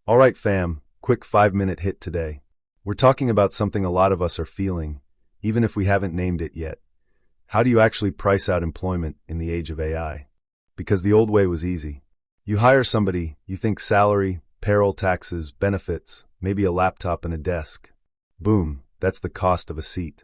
All right, fam, quick 5-minute hit today. We're talking about something a lot of us are feeling, even if we haven't named it yet. How do you actually price out employment in the age of AI? Because the old way was easy. You hire somebody, you think salary, payroll taxes, benefits, maybe a laptop and a desk. Boom, that's the cost of a seat.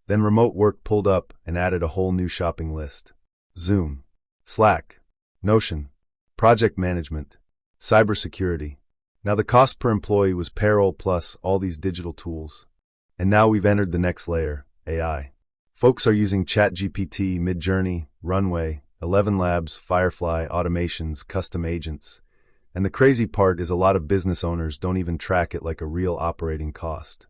Then remote work pulled up and added a whole new shopping list. Zoom, Slack, Notion, project management, cybersecurity. Now the cost per employee was payroll plus all these digital tools. And now we've entered the next layer, AI. Folks are using ChatGPT, Midjourney, Runway, 11 Labs, Firefly, automations, custom agents. And the crazy part is a lot of business owners don't even track it like a real operating cost.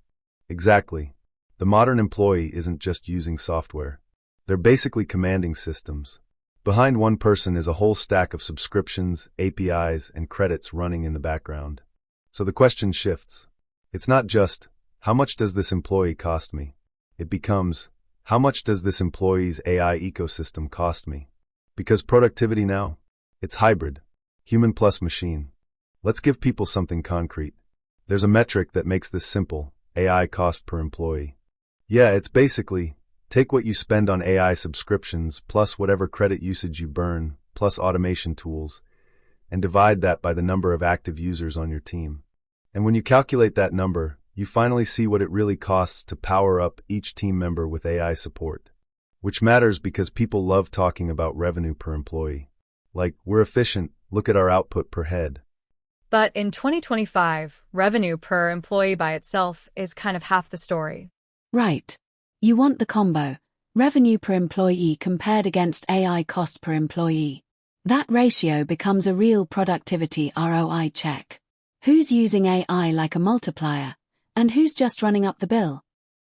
Exactly. The modern employee isn't just using software. They're basically commanding systems. Behind one person is a whole stack of subscriptions, APIs, and credits running in the background. So the question shifts. It's not just, how much does this employee cost me? It becomes, how much does this employee's AI ecosystem cost me? Because productivity now, it's hybrid, human plus machine. Let's give people something concrete. There's a metric that makes this simple, AI cost per employee. Yeah, it's basically, take what you spend on AI subscriptions plus whatever credit usage you burn, plus automation tools, and divide that by the number of active users on your team. And when you calculate that number, you finally see what it really costs to power up each team member with AI support. Which matters because people love talking about revenue per employee. Like, we're efficient, look at our output per head. But in 2025, revenue per employee by itself is kind of half the story. Right. You want the combo, revenue per employee compared against AI cost per employee. That ratio becomes a real productivity ROI check. Who's using AI like a multiplier, and who's just running up the bill?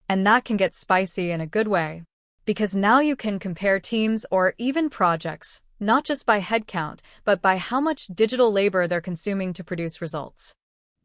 And that can get spicy in a good way. Because now you can compare teams or even projects, not just by headcount, but by how much digital labor they're consuming to produce results.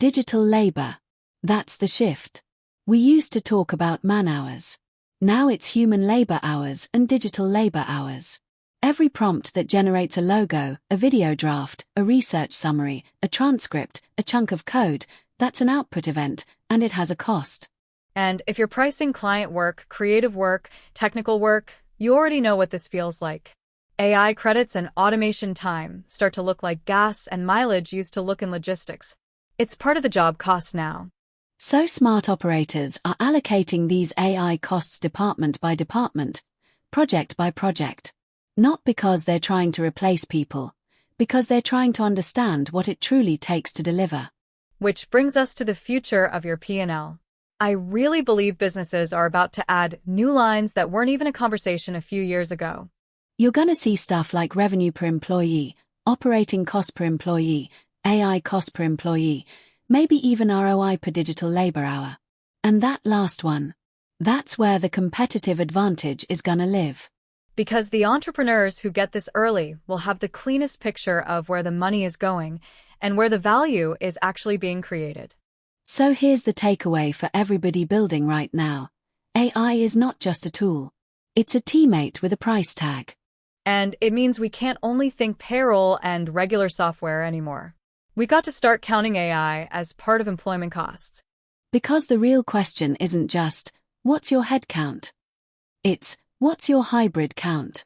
Digital labor. That's the shift. We used to talk about man-hours. Now it's human labor hours and digital labor hours. Every prompt that generates a logo, a video draft, a research summary, a transcript, a chunk of code, that's an output event, and it has a cost. And if you're pricing client work, creative work, technical work, you already know what this feels like. AI credits and automation time start to look like gas and mileage used to look in logistics. It's part of the job cost now. So smart operators are allocating these AI costs department by department, project by project. Not because they're trying to replace people, because they're trying to understand what it truly takes to deliver. Which brings us to the future of your P&L. I really believe businesses are about to add new lines that weren't even a conversation a few years ago. You're gonna see stuff like revenue per employee, operating cost per employee, AI cost per employee, maybe even ROI per digital labor hour. And that last one, that's where the competitive advantage is gonna live. Because the entrepreneurs who get this early will have the cleanest picture of where the money is going and where the value is actually being created. So here's the takeaway for everybody building right now. AI is not just a tool. It's a teammate with a price tag. And it means we can't only think payroll and regular software anymore. We got to start counting AI as part of employment costs. Because the real question isn't just, what's your head count? It's, what's your hybrid count?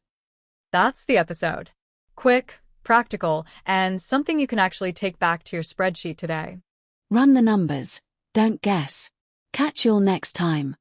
That's the episode. Quick, practical, and something you can actually take back to your spreadsheet today. Run the numbers. Don't guess. Catch you all next time.